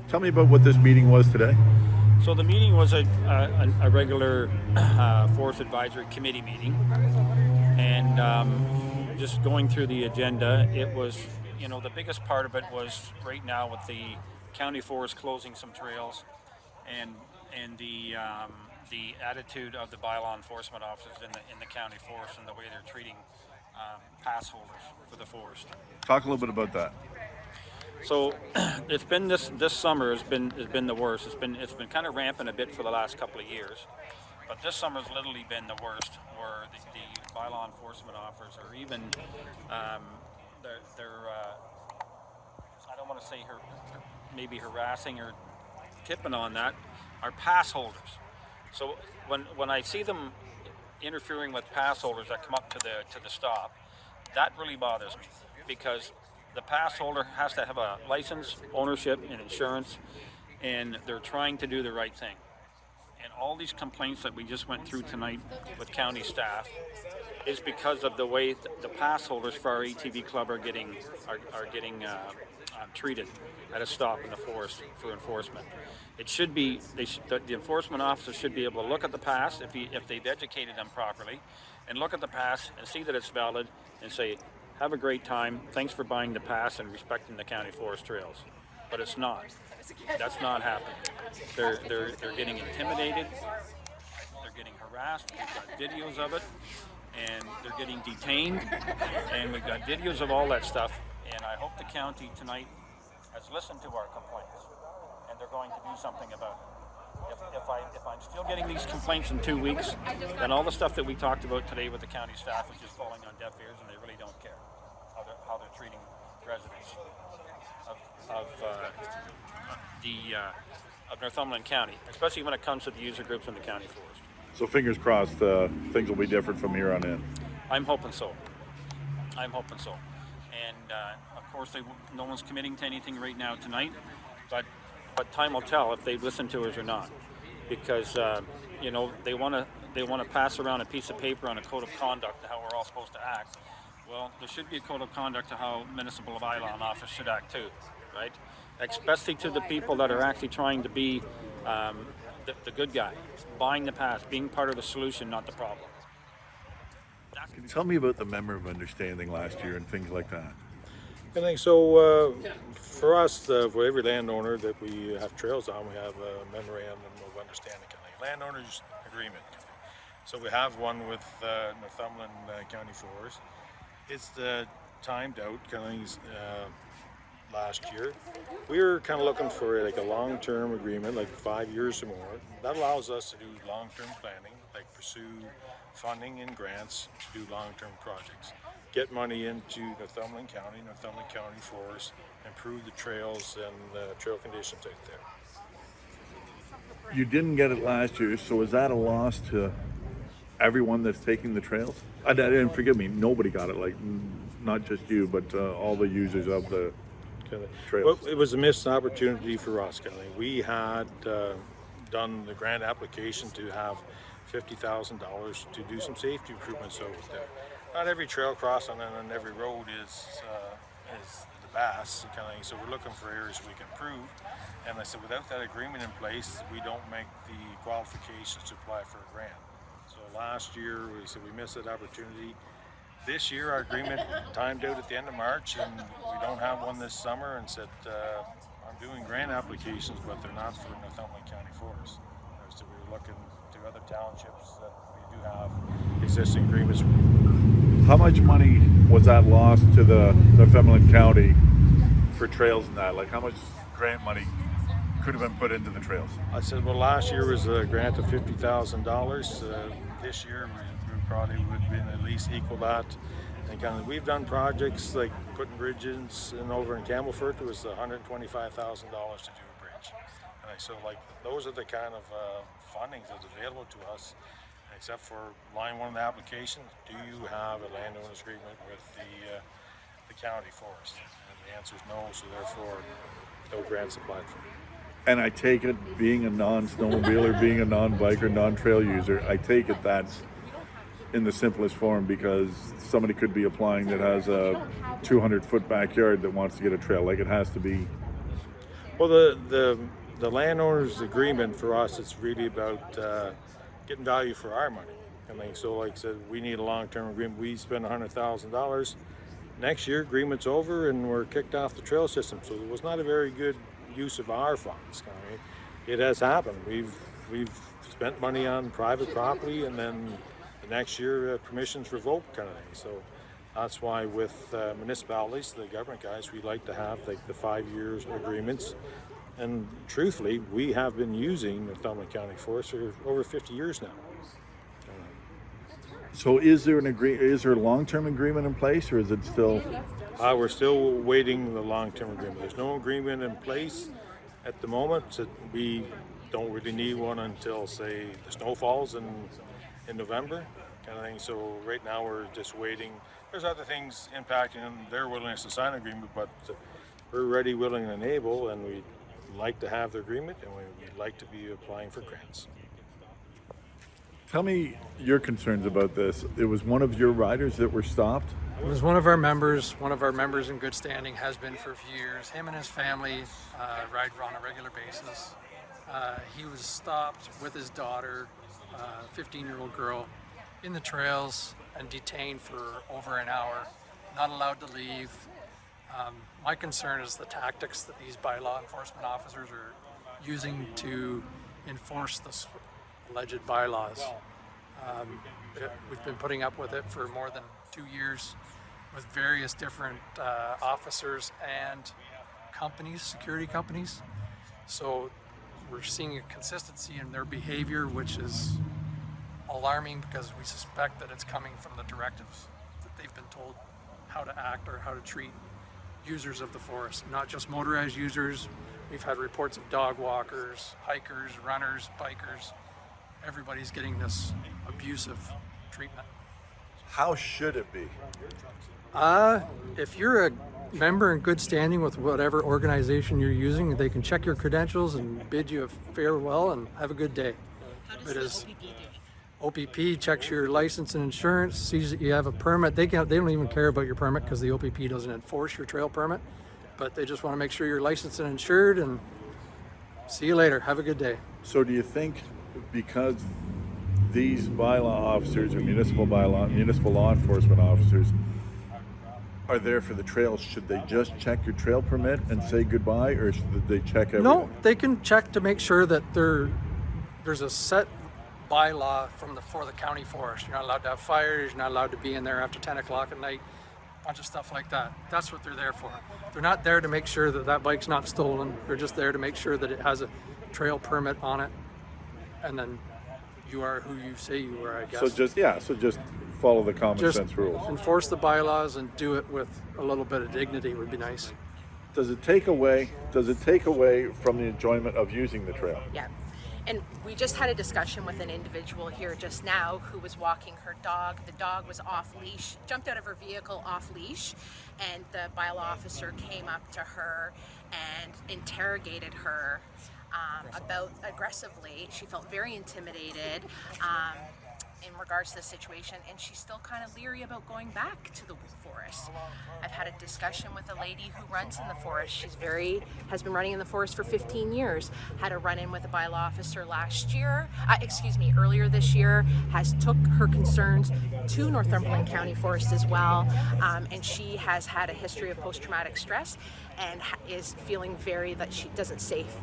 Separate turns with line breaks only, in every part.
Tell me about what this meeting was today.
So the meeting was a regular Forest Advisory Committee meeting, and just going through the agenda, it was, the biggest part of it was right now with the county forest closing some trails, and the attitude of the bylaw enforcement officers in the county forest and the way they're treating pass holders for the forest.
Talk a little bit about that.
So it's been this summer has been the worst. It's been kind of rampant a bit for the last couple of years, but this summer's literally been the worst. Where the bylaw enforcement officers are even they're I don't want to say maybe harassing or tipping on that are pass holders. So when I see them interfering with pass holders that come up to the stop, that really bothers me because the pass holder has to have a license, ownership, and insurance, and they're trying to do the right thing. And all these complaints that we just went through tonight with county staff is because of the way the pass holders for our ATV club are getting treated at a stop in the forest for enforcement. It should be the enforcement officer should be able to look at the pass if they've educated them properly, and look at the pass and see that it's valid and say, have a great time. Thanks for buying the pass and respecting the county forest trails. But it's not. That's not happening. They're getting intimidated. They're getting harassed. We've got videos of it, and they're getting detained. And we've got videos of all that stuff. And I hope the county tonight has listened to our complaints, and they're going to do something about it. If I'm still getting these complaints in 2 weeks, then all the stuff that we talked about today with the county staff is just falling on deaf ears, and they really don't care how they're treating residents of Northumberland County, especially when it comes to the user groups in the county forest.
So fingers crossed, things will be different from here on in.
I'm hoping so. And of course, no one's committing to anything right now tonight, but time will tell if they've listened to us or not, because they want to pass around a piece of paper on a code of conduct to how we're all supposed to act. Well, there should be a code of conduct to how municipal bylaw officers should act too, right? Especially to the people that are actually trying to be the good guy, buying the pass, being part of the solution, not the problem.
Can you tell me about the memorandum of understanding last year and things like that?
I think so. For us, for every landowner that we have trails on, we have a memorandum of understanding, landowners agreement. So we have one with Northumberland County Forest. It's timed out, last year. We were kind of looking for like a long-term agreement, like 5 years or more. That allows us to do long-term planning, like pursue funding and grants to do long-term projects. Get money into Northumberland County Forest, improve the trails and the trail conditions out there.
You didn't get it last year, so is that a loss to everyone that's taking the trails? And forgive me, nobody got it, like not just you, but all the users of the trails.
Well, it was a missed opportunity for us, Kelly. We had done the grant application to have $50,000 to do some safety improvements over there. Not every trail crossing and on every road is the best, so we're looking for areas we can improve. And I said, without that agreement in place, we don't make the qualifications to apply for a grant. So last year, we said we missed that opportunity. This year, our agreement timed out at the end of March, and we don't have one this summer, and said, I'm doing grant applications, but they're not for Northumberland County Forest. So we were looking to other townships that we do have existing agreements with.
How much money was that lost to the Northumberland County for trails and that? Like how much grant money could have been put into the trails?
I said, well, last year was a grant of $50,000. This year we probably would have been at least equal that. And we've done projects like putting bridges in over in Campbellford. It was $125,000 to do a bridge. And so those are the kind of fundings that's available to us. Except for line one of the application, do you have a landowner's agreement with the county forest? And the answer is no, so therefore no grants applied for.
And I take it, being a non-snowmobiler, being a non-biker, non-trail user, I take it that's in the simplest form, because somebody could be applying that has a 200-foot backyard that wants to get a trail. Like it has to be
Well, the landowner's agreement for us, it's really about getting value for our money. I mean, so like I said, we need a long-term agreement. We spend $100,000. Next year, agreement's over and we're kicked off the trail system. So it was not a very good use of our funds. I mean, it has happened. We've spent money on private property, and then the next year permissions revoked, kind of thing. So that's why with municipalities, the government guys, we like to have like the 5 years agreements. And truthfully, we have been using Northumberland County Forest for over 50 years now.
So is there is there a long-term agreement in place, or is it still?
We're still waiting the long-term agreement. There's no agreement in place at the moment. So we don't really need one until, say, the snow falls in November, kind of thing. So right now we're just waiting. There's other things impacting their willingness to sign an agreement, but we're ready, willing, and able, and we'd like to have the agreement, and we'd like to be applying for grants.
Tell me your concerns about this. It was one of your riders that were stopped.
It was one of our members. One of our members in good standing, has been for a few years. Him and his family ride on a regular basis. He was stopped with his daughter, a 15-year-old girl, in the trails and detained for over an hour, not allowed to leave. My concern is the tactics that these bylaw enforcement officers are using to enforce this alleged bylaws. We've been putting up with it for more than 2 years with various different officers and companies, security companies. So we're seeing a consistency in their behavior, which is alarming because we suspect that it's coming from the directives that they've been told how to act or how to treat users of the forest, not just motorized users. We've had reports of dog walkers, hikers, runners, bikers. Everybody's getting this abusive treatment.
How should it be?
If you're a member in good standing with whatever organization you're using, they can check your credentials and bid you a farewell and have a good day.
How does the OPP do?
OPP checks your license and insurance, sees that you have a permit. They don't even care about your permit because the OPP doesn't enforce your trail permit, but they just want to make sure you're licensed and insured, and see you later. Have a good day.
So do you think because these bylaw officers or municipal law enforcement officers are there for the trails, should they just check your trail permit and say goodbye, or should they check everything?
No, they can check to make sure that there's a set bylaw for the county forest. You're not allowed to have fires, you're not allowed to be in there after 10 o'clock at night, a bunch of stuff like that. That's what they're there for. They're not there to make sure that that bike's not stolen. They're just there to make sure that it has a trail permit on it, and then you are who you say you are, I guess.
So just follow the common sense rules.
Enforce the bylaws and do it with a little bit of dignity would be nice.
Does it take away from the enjoyment of using the trail?
Yeah. And we just had a discussion with an individual here just now who was walking her dog. The dog was off leash, jumped out of her vehicle off leash, and the bylaw officer came up to her and interrogated her aggressively. She felt very intimidated in regards to the situation, and she's still kind of leery about going back to the forest. I've had a discussion with a lady who runs in the forest. Has been running in the forest for 15 years. Had a run-in with a bylaw officer earlier this year. Has took her concerns to Northumberland County Forest as well, and she has had a history of post-traumatic stress and is feeling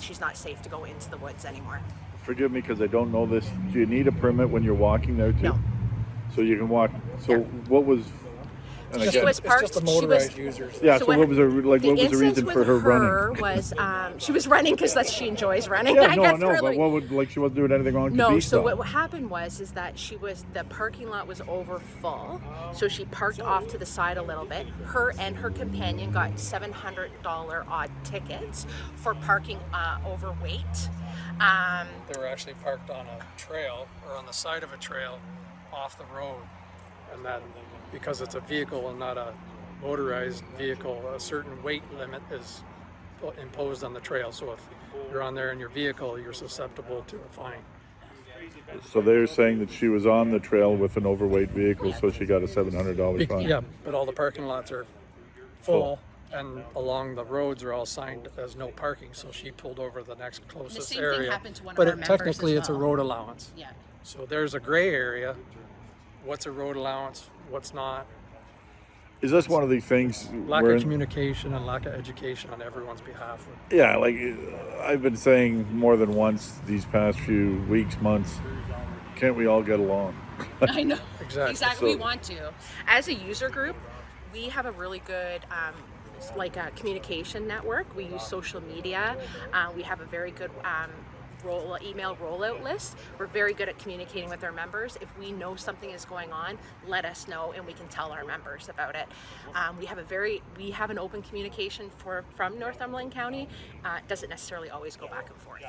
she's not safe to go into the woods anymore.
Forgive me because I don't know this. Do you need a permit when you're walking there too?
No.
So you can walk. So
Yeah.
what was? And
She
again,
was parked.
It's just the motorized users.
yeah.
so
So what was her like?
the
What was the reason
instance
for her
with
running?
Was she was running because she enjoys running.
Yeah,
I guess
no. But
really.
what would she wasn't doing anything wrong to
No,
be
so
stopped?
what happened was that the parking lot was over full, so she parked off to the side a little bit. Her and her companion got $700 odd tickets for parking overweight.
They were actually parked on a trail or on the side of a trail off the road, and then because it's a vehicle and not a motorized vehicle, a certain weight limit is imposed on the trail. So if you're on there in your vehicle, you're susceptible to a fine.
So they're saying that she was on the trail with an overweight vehicle, so she got a $700 fine.
Yeah, but all the parking lots are full, and along the roads are all signed as no parking, so she pulled over the next closest
same thing
area.
happened to one of
But
our members
technically
as
it's a
well.
road allowance.
Yeah.
So there's a gray area. What's a road allowance, what's not?
Is this one of these things?
Lack
where-
of communication and lack of education on everyone's behalf.
Yeah, like I've been saying more than once these past few weeks, months. Can't we all get along?
I know.
Exactly.
Exactly.
So-
We want to. As a user group, we have a really good a communication network. We use social media. We have a very good email rollout list. We're very good at communicating with our members. If we know something is going on, let us know and we can tell our members about it. We have an open communication from Northumberland County. It doesn't necessarily always go back and forth.